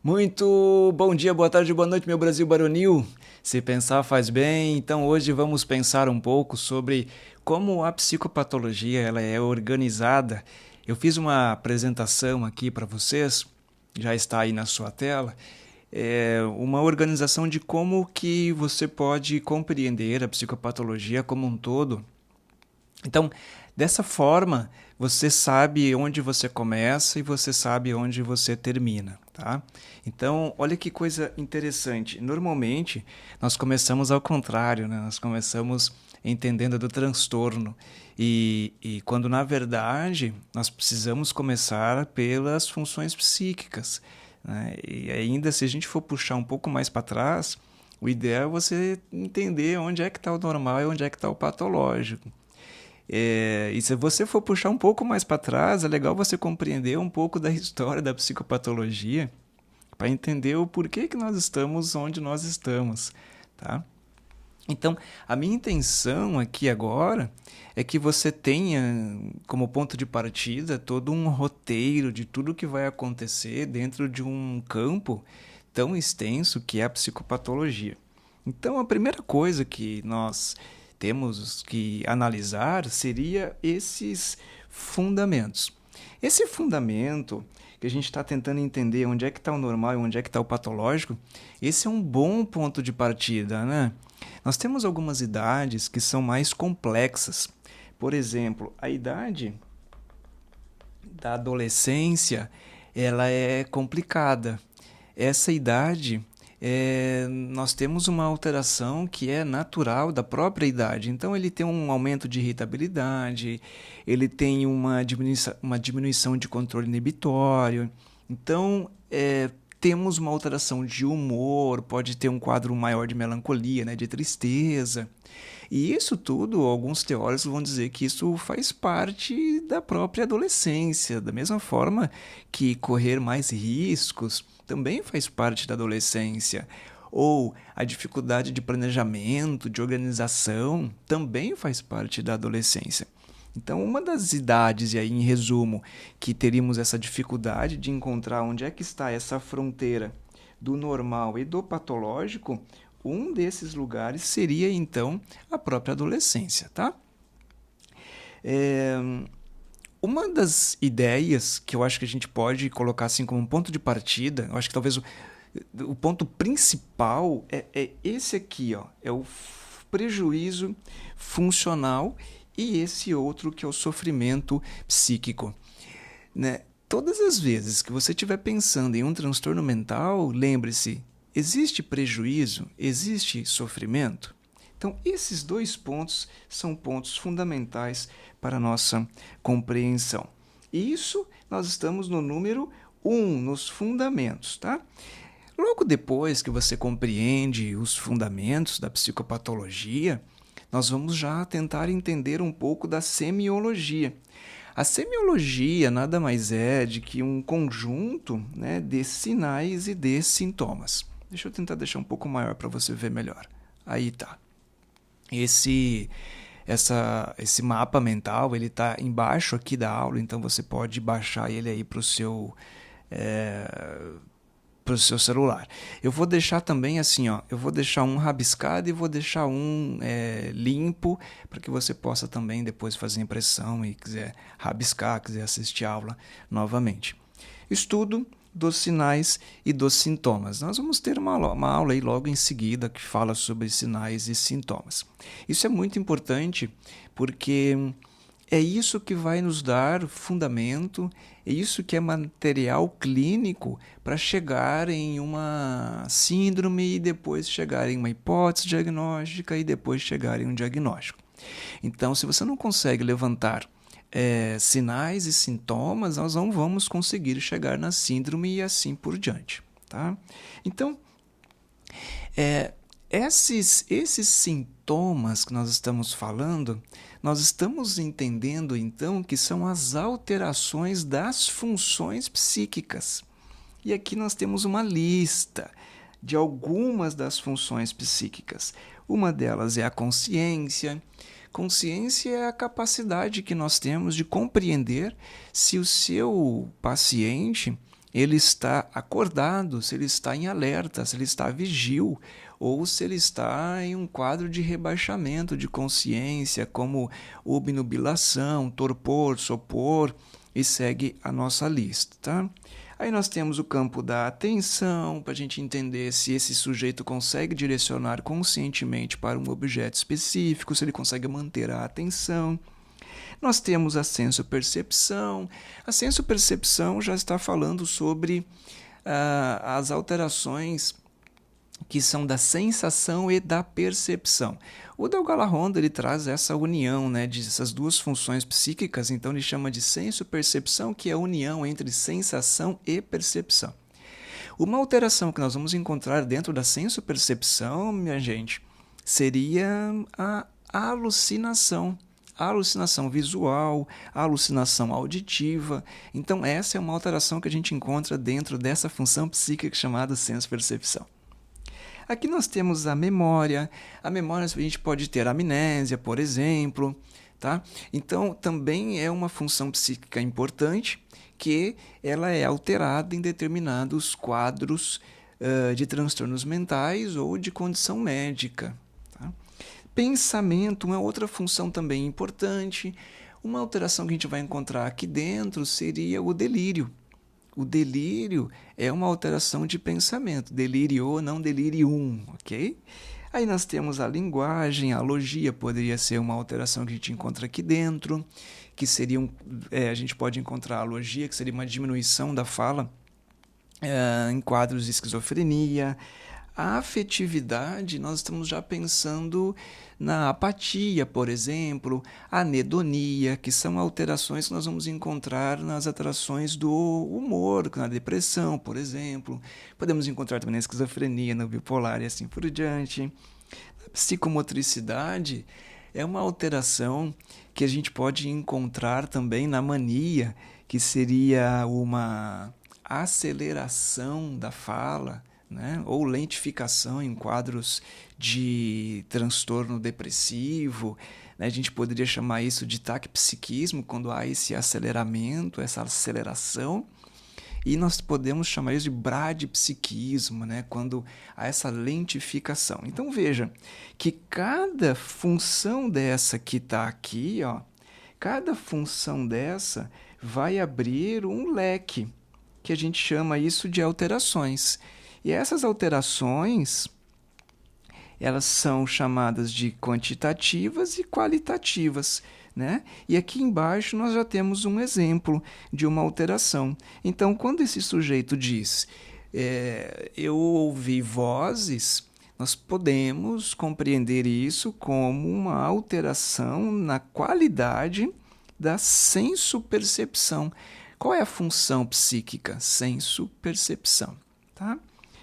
Muito bom dia, boa tarde, boa noite, meu Brasil baronil. Se pensar faz bem, então hoje vamos pensar um pouco sobre como a psicopatologia ela é organizada. Eu fiz uma apresentação aqui para vocês, já está aí na sua tela, uma organização de como que você pode compreender a psicopatologia como um todo. Então, dessa forma, você sabe onde você começa e você sabe onde você termina, tá? Então, olha que coisa interessante. Normalmente, nós começamos ao contrário, né? Nós começamos entendendo do transtorno. E quando, na verdade, nós precisamos começar pelas funções psíquicas, né? E ainda, se a gente for puxar um pouco mais para trás, o ideal é você entender onde é que está o normal e onde é que está o patológico. E se você for puxar um pouco mais para trás, é legal você compreender um pouco da história da psicopatologia para entender o porquê que nós estamos onde nós estamos, tá? Então, a minha intenção aqui agora é que você tenha como ponto de partida todo um roteiro de tudo que vai acontecer dentro de um campo tão extenso que é a psicopatologia. Então, a primeira coisa que nós temos que analisar seria esses fundamentos. Esse fundamento que a gente está tentando entender onde é que está o normal e onde é que está o patológico, esse é um bom ponto de partida, né? Nós temos algumas idades que são mais complexas. Por exemplo, a idade da adolescência, ela é complicada. Essa idade, nós temos uma alteração que é natural da própria idade. Então, ele tem um aumento de irritabilidade, ele tem uma diminuição de controle inibitório. Então, temos uma alteração de humor, pode ter um quadro maior de melancolia, né, de tristeza. E isso tudo, alguns teóricos vão dizer que isso faz parte da própria adolescência, da mesma forma que correr mais riscos também faz parte da adolescência. Ou a dificuldade de planejamento, de organização, também faz parte da adolescência. Então, uma das idades, e aí em resumo, que teríamos essa dificuldade de encontrar onde é que está essa fronteira do normal e do patológico, um desses lugares seria então a própria adolescência, tá? É, uma das ideias que eu acho que a gente pode colocar assim como um ponto de partida, eu acho que talvez o ponto principal é esse aqui, ó, é o prejuízo funcional e esse outro que é o sofrimento psíquico, né? Todas as vezes que você estiver pensando em um transtorno mental, lembre-se, existe prejuízo, existe sofrimento. Então, esses dois pontos são pontos fundamentais para a nossa compreensão. E isso nós estamos no número 1, nos fundamentos, tá? Logo depois que você compreende os fundamentos da psicopatologia, nós vamos já tentar entender um pouco da semiologia. A semiologia nada mais é de que um conjunto, né, de sinais e de sintomas. Deixa eu tentar deixar um pouco maior para você ver melhor. Aí tá. Esse esse mapa mental ele está embaixo aqui da aula, então você pode baixar ele aí é, para o seu celular. Eu vou deixar também assim, ó, eu vou deixar um rabiscado e vou deixar um limpo para que você possa também depois fazer impressão e quiser rabiscar, quiser assistir a aula novamente. Estudo dos sinais e dos sintomas. Nós vamos ter uma aula aí logo em seguida que fala sobre sinais e sintomas. Isso é muito importante porque é isso que vai nos dar fundamento, é isso que é material clínico para chegar em uma síndrome e depois chegar em uma hipótese diagnóstica e depois chegar em um diagnóstico. Então, se você não consegue levantar sinais e sintomas, nós não vamos conseguir chegar na síndrome e assim por diante. Tá? Então, esses sintomas que nós estamos falando, nós estamos entendendo então que são as alterações das funções psíquicas. E aqui nós temos uma lista de algumas das funções psíquicas. Uma delas é a consciência. Consciência é a capacidade que nós temos de compreender se o seu paciente ele está acordado, se ele está em alerta, se ele está vigil, ou se ele está em um quadro de rebaixamento de consciência, como obnubilação, torpor, sopor, e segue a nossa lista, tá? Aí nós temos o campo da atenção, para a gente entender se esse sujeito consegue direcionar conscientemente para um objeto específico, se ele consegue manter a atenção. Nós temos a senso-percepção. A senso-percepção já está falando sobre as alterações que são da sensação e da percepção. O Delgado Honda ele traz essa união, né, de essas duas funções psíquicas, então ele chama de senso-percepção, que é a união entre sensação e percepção. Uma alteração que nós vamos encontrar dentro da senso-percepção, minha gente, seria a alucinação. A alucinação visual, a alucinação auditiva. Então, essa é uma alteração que a gente encontra dentro dessa função psíquica chamada senso-percepção. Aqui nós temos a memória. A memória a gente pode ter amnésia, por exemplo. Tá? Então, também é uma função psíquica importante que ela é alterada em determinados quadros de transtornos mentais ou de condição médica. Tá? Pensamento é uma outra função também importante. Uma alteração que a gente vai encontrar aqui dentro seria o delírio. O delírio é uma alteração de pensamento. Delírio, não delirium, ok? Aí nós temos a linguagem, a logia poderia ser uma alteração que a gente encontra aqui dentro, que seria a gente pode encontrar a logia, que seria uma diminuição da fala em quadros de esquizofrenia. A afetividade, nós estamos já pensando na apatia, por exemplo, a anedonia, que são alterações que nós vamos encontrar nas alterações do humor, na depressão, por exemplo. Podemos encontrar também na esquizofrenia, no bipolar e assim por diante. A psicomotricidade é uma alteração que a gente pode encontrar também na mania, que seria uma aceleração da fala, né? Ou lentificação em quadros de transtorno depressivo. Né? A gente poderia chamar isso de taquipsiquismo, quando há esse aceleramento, essa aceleração. E nós podemos chamar isso de bradipsiquismo, né? Quando há essa lentificação. Então veja que cada função dessa que está aqui, ó, cada função dessa vai abrir um leque, que a gente chama isso de alterações. E essas alterações, elas são chamadas de quantitativas e qualitativas, né? E aqui embaixo nós já temos um exemplo de uma alteração. Então, quando esse sujeito diz, eu ouvi vozes, nós podemos compreender isso como uma alteração na qualidade da senso-percepção. Qual é a função psíquica? Senso-percepção, tá?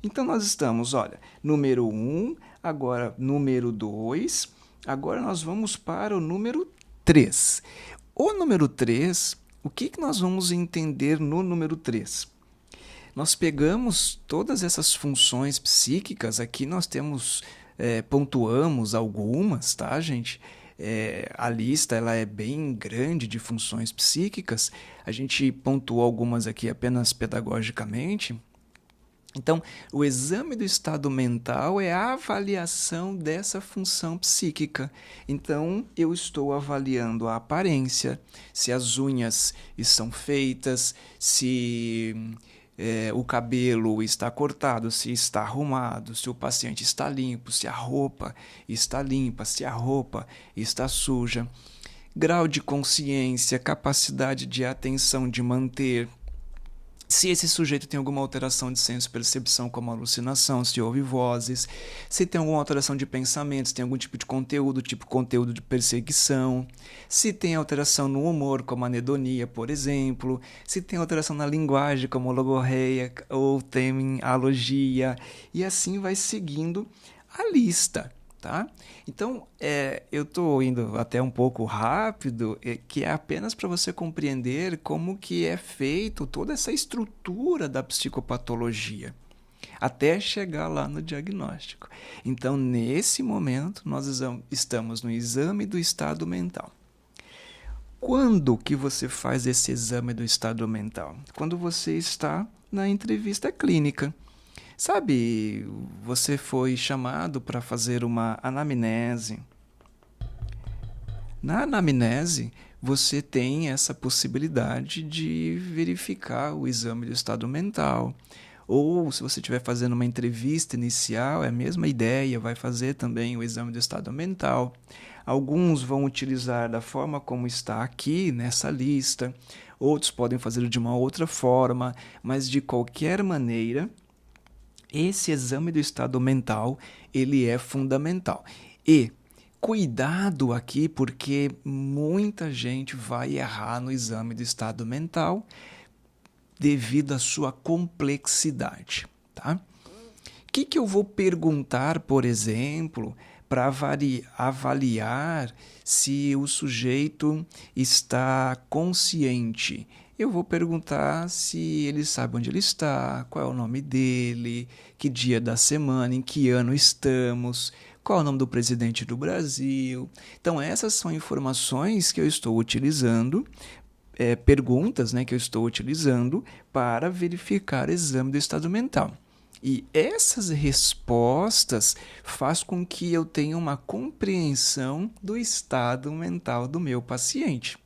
Então, nós estamos, olha, número 1, agora número 2, agora nós vamos para o número 3. O número 3, o que nós vamos entender no número 3? Nós pegamos todas essas funções psíquicas, aqui nós temos, pontuamos algumas, tá, gente? A lista ela é bem grande de funções psíquicas, a gente pontuou algumas aqui apenas pedagogicamente. Então, o exame do estado mental é a avaliação dessa função psíquica. Então, eu estou avaliando a aparência, se as unhas estão feitas, se o cabelo está cortado, se está arrumado, se o paciente está limpo, se a roupa está limpa, se a roupa está suja. Grau de consciência, capacidade de atenção de manter. Se esse sujeito tem alguma alteração de senso-percepção, como alucinação, se ouve vozes, se tem alguma alteração de pensamentos, tem algum tipo de conteúdo, tipo conteúdo de perseguição, se tem alteração no humor, como anedonia, por exemplo, se tem alteração na linguagem, como logorreia, ou tem alogia, e assim vai seguindo a lista. Tá? Então, eu estou indo até um pouco rápido, que é apenas para você compreender como que é feito toda essa estrutura da psicopatologia, até chegar lá no diagnóstico. Então, nesse momento, nós estamos no exame do estado mental. Quando que você faz esse exame do estado mental? Quando você está na entrevista clínica. Sabe, você foi chamado para fazer uma anamnese. Na anamnese, você tem essa possibilidade de verificar o exame do estado mental. Ou, se você estiver fazendo uma entrevista inicial, é a mesma ideia, vai fazer também o exame do estado mental. Alguns vão utilizar da forma como está aqui nessa lista, outros podem fazer de uma outra forma, mas de qualquer maneira, esse exame do estado mental, ele é fundamental. E cuidado aqui, porque muita gente vai errar no exame do estado mental devido à sua complexidade, tá? O que eu vou perguntar, por exemplo, para avaliar se o sujeito está consciente? Eu vou perguntar se ele sabe onde ele está, qual é o nome dele, que dia da semana, em que ano estamos, qual é o nome do presidente do Brasil. Então, essas são informações que eu estou utilizando, perguntas, né, que eu estou utilizando para verificar o exame do estado mental. E essas respostas faz com que eu tenha uma compreensão do estado mental do meu paciente.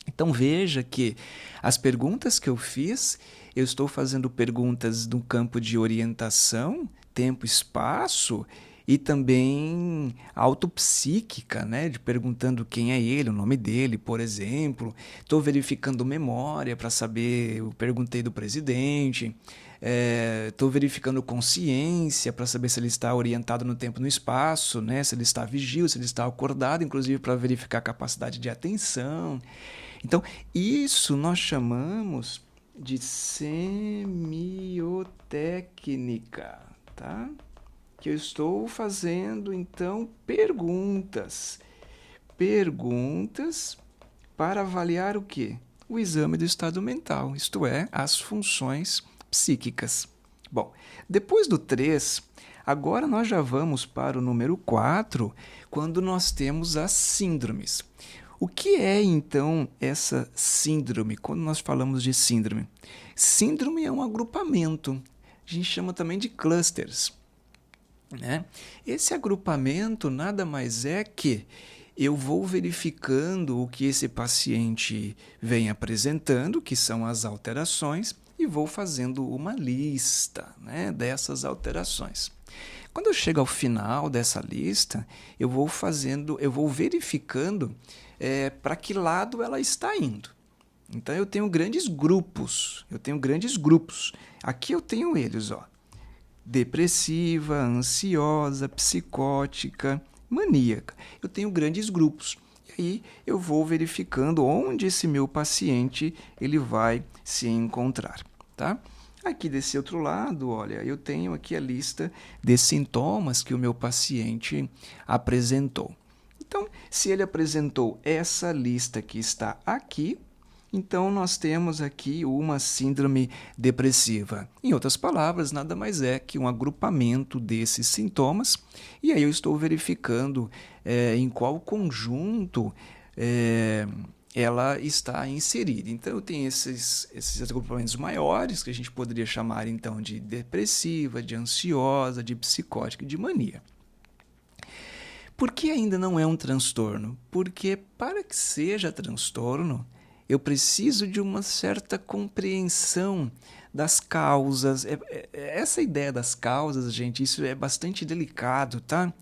Então veja que as perguntas que eu fiz, eu estou fazendo perguntas no campo de orientação, tempo, espaço e também autopsíquica, né? De perguntando quem é ele, o nome dele, por exemplo. Estou verificando memória para saber, eu perguntei do presidente. Estou verificando consciência para saber se ele está orientado no tempo e no espaço, né? Se ele está vigil, se ele está acordado, inclusive para verificar a capacidade de atenção. Então, isso nós chamamos de semiotécnica, tá? Que eu estou fazendo, então, perguntas. Perguntas para avaliar o quê? O exame do estado mental, isto é, as funções psíquicas. Bom, depois do 3, agora nós já vamos para o número 4, quando nós temos as síndromes. O que é, então, essa síndrome? Quando nós falamos de síndrome? Síndrome é um agrupamento. A gente chama também de clusters, né? Esse agrupamento nada mais é que eu vou verificando o que esse paciente vem apresentando, que são as alterações, e vou fazendo uma lista, né, dessas alterações. Quando eu chego ao final dessa lista, eu vou verificando para que lado ela está indo. Então eu tenho grandes grupos. Aqui eu tenho eles, ó. Depressiva, ansiosa, psicótica, maníaca. Eu tenho grandes grupos. E aí eu vou verificando onde esse meu paciente ele vai se encontrar, tá? Aqui desse outro lado, olha, eu tenho aqui a lista de sintomas que o meu paciente apresentou. Então, se ele apresentou essa lista que está aqui, então nós temos aqui uma síndrome depressiva. Em outras palavras, nada mais é que um agrupamento desses sintomas, e aí eu estou verificando em qual conjunto ela está inserida. Então eu tenho esses agrupamentos maiores, que a gente poderia chamar então de depressiva, de ansiosa, de psicótica e de mania. Por que ainda não é um transtorno? Porque para que seja transtorno, eu preciso de uma certa compreensão das causas. Essa ideia das causas, gente, isso é bastante delicado, tá?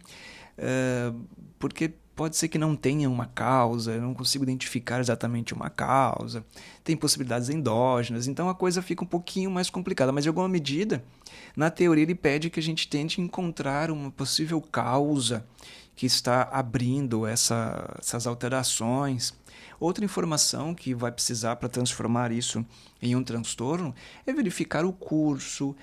Porque pode ser que não tenha uma causa, eu não consigo identificar exatamente uma causa, tem possibilidades endógenas, então a coisa fica um pouquinho mais complicada, mas de alguma medida, na teoria ele pede que a gente tente encontrar uma possível causa que está abrindo essas alterações. Outra informação que vai precisar para transformar isso em um transtorno é verificar o curso,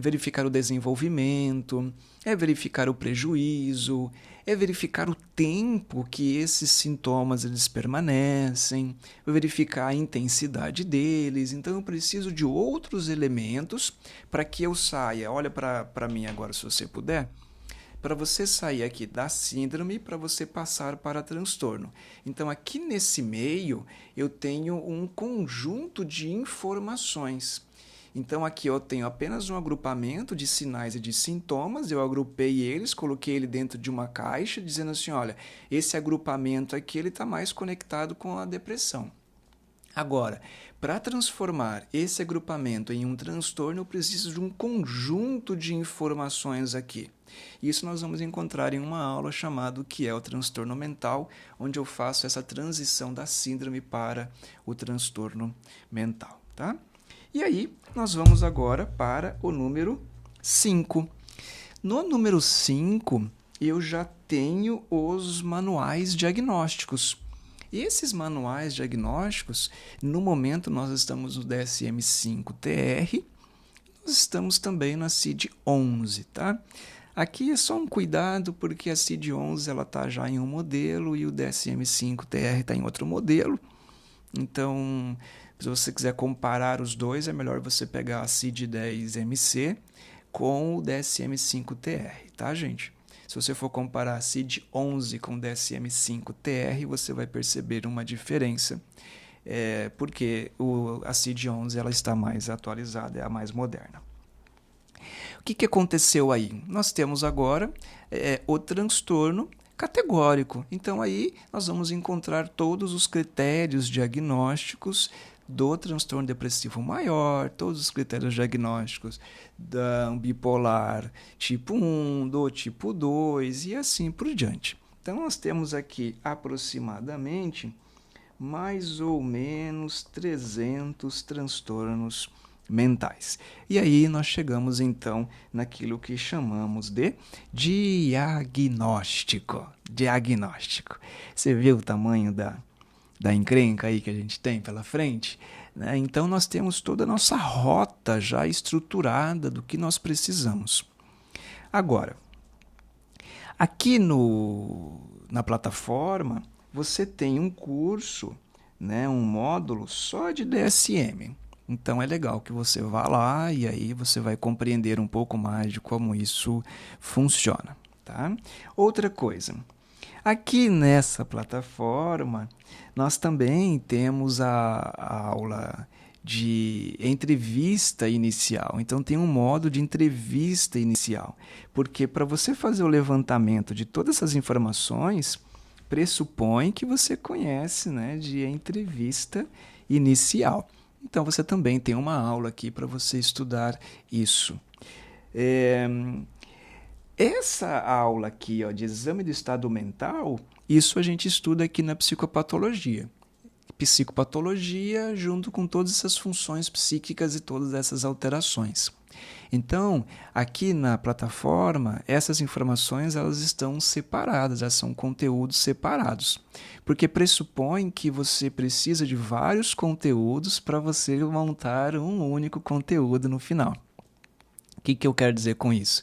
verificar o desenvolvimento, verificar o prejuízo, verificar o tempo que esses sintomas eles permanecem, verificar a intensidade deles. Então eu preciso de outros elementos para que eu saia. Olha para mim agora, se você puder. Para você sair aqui da síndrome, para você passar para transtorno. Então, aqui nesse meio, eu tenho um conjunto de informações. Então aqui eu tenho apenas um agrupamento de sinais e de sintomas, eu agrupei eles, coloquei ele dentro de uma caixa, dizendo assim, olha, esse agrupamento aqui ele está mais conectado com a depressão. Agora, para transformar esse agrupamento em um transtorno, eu preciso de um conjunto de informações aqui. Isso nós vamos encontrar em uma aula chamada O que é o transtorno mental, onde eu faço essa transição da síndrome para o transtorno mental, tá? E aí, nós vamos agora para o número 5. No número 5, eu já tenho os manuais diagnósticos. E esses manuais diagnósticos, no momento nós estamos no DSM-5-TR, nós estamos também na CID-11, tá? Aqui é só um cuidado, porque a CID-11 ela está já em um modelo e o DSM-5-TR está em outro modelo. Então, se você quiser comparar os dois, é melhor você pegar a CID-10-MC com o DSM-5-TR, tá, gente? Se você for comparar a CID-11 com o DSM-5-TR, você vai perceber uma diferença, porque a CID-11 ela está mais atualizada, é a mais moderna. O que aconteceu aí? Nós temos agora o transtorno categórico. Então aí nós vamos encontrar todos os critérios diagnósticos do transtorno depressivo maior, todos os critérios diagnósticos da bipolar tipo 1, do tipo 2 e assim por diante. Então nós temos aqui aproximadamente mais ou menos 300 transtornos mentais. E aí nós chegamos então naquilo que chamamos de diagnóstico. Diagnóstico. Você vê o tamanho da encrenca aí que a gente tem pela frente? Né? Então nós temos toda a nossa rota já estruturada do que nós precisamos. Agora, aqui na plataforma, você tem um curso, né, um módulo só de DSM. Então é legal que você vá lá e aí você vai compreender um pouco mais de como isso funciona, tá? Outra coisa, aqui nessa plataforma nós também temos a aula de entrevista inicial. Então tem um modo de entrevista inicial, porque para você fazer o levantamento de todas essas informações, pressupõe que você conhece, né, de entrevista inicial. Então, você também tem uma aula aqui para você estudar isso. Essa aula aqui, ó, de exame do estado mental, isso a gente estuda aqui na psicopatologia. Psicopatologia junto com todas essas funções psíquicas e todas essas alterações. Então, aqui na plataforma, essas informações elas estão separadas, elas são conteúdos separados, porque pressupõe que você precisa de vários conteúdos para você montar um único conteúdo no final. O que eu quero dizer com isso?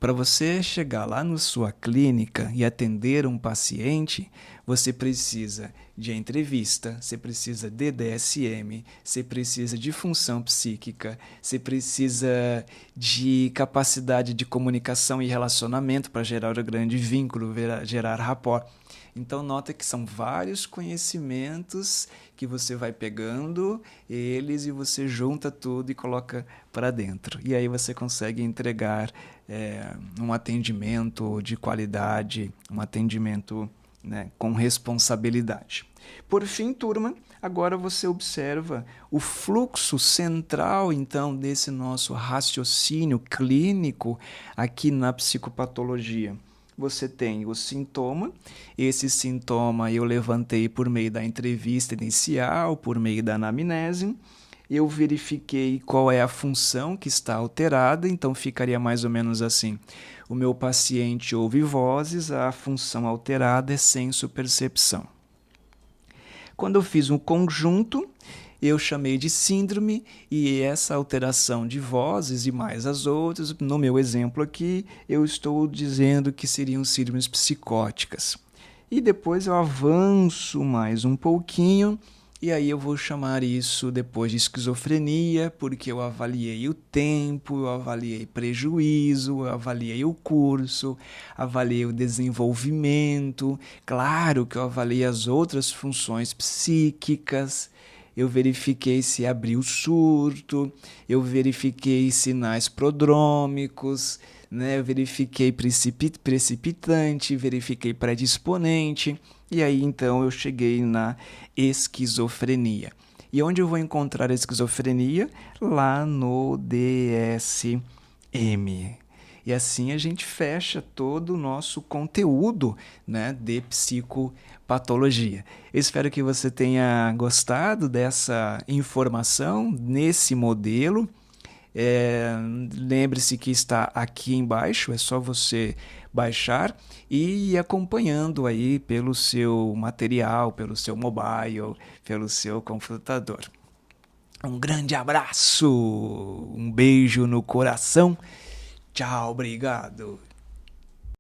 Para você chegar lá na sua clínica e atender um paciente, você precisa de entrevista, você precisa de DSM, você precisa de função psíquica, você precisa de capacidade de comunicação e relacionamento para gerar o grande vínculo, gerar rapport. Então, nota que são vários conhecimentos que você vai pegando eles e você junta tudo e coloca para dentro. E aí você consegue entregar um atendimento de qualidade, um atendimento, né, com responsabilidade. Por fim, turma, agora você observa o fluxo central, então, desse nosso raciocínio clínico aqui na psicopatologia. Você tem o sintoma, esse sintoma eu levantei por meio da entrevista inicial, por meio da anamnese, eu verifiquei qual é a função que está alterada, então ficaria mais ou menos assim. O meu paciente ouve vozes, a função alterada é senso-percepção. Quando eu fiz um conjunto, eu chamei de síndrome e essa alteração de vozes e mais as outras, no meu exemplo aqui, eu estou dizendo que seriam síndromes psicóticas. E depois eu avanço mais um pouquinho e aí eu vou chamar isso depois de esquizofrenia, porque eu avaliei o tempo, eu avaliei prejuízo, eu avaliei o curso, avaliei o desenvolvimento, claro que eu avaliei as outras funções psíquicas. eu verifiquei se abriu surto, eu verifiquei sinais prodrômicos, né? Eu verifiquei precipitante, verifiquei predisponente, e aí então eu cheguei na esquizofrenia. E onde eu vou encontrar a esquizofrenia? Lá no DSM. E assim a gente fecha todo o nosso conteúdo, né, de psicopatologia. Eu espero que você tenha gostado dessa informação nesse modelo. Lembre-se que está aqui embaixo, é só você baixar e ir acompanhando aí pelo seu material, pelo seu mobile, pelo seu computador. Um grande abraço, um beijo no coração. Tchau, obrigado.